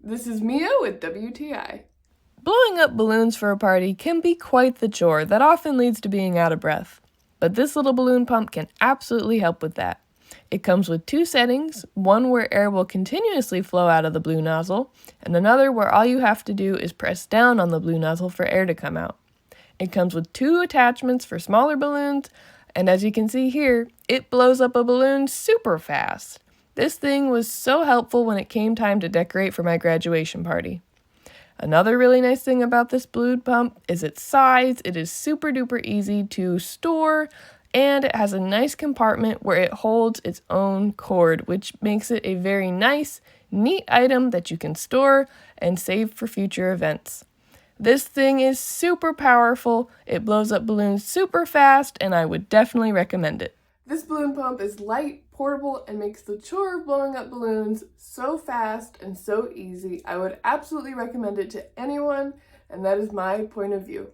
This is Mia with WTI. Blowing up balloons for a party can be quite the chore that often leads to being out of breath. But this little balloon pump can absolutely help with that. It comes with two settings, one where air will continuously flow out of the blue nozzle, and another where all you have to do is press down on the blue nozzle for air to come out. It comes with two attachments for smaller balloons, and as you can see here, it blows up a balloon super fast. This thing was so helpful when it came time to decorate for my graduation party. Another really nice thing about this balloon pump is its size. It is super duper easy to store, and it has a nice compartment where it holds its own cord, which makes it a very nice, neat item that you can store and save for future events. This thing is super powerful, it blows up balloons super fast, and I would definitely recommend it. This balloon pump is light, portable, and makes the chore of blowing up balloons so fast and so easy. I would absolutely recommend it to anyone, and that is my point of view.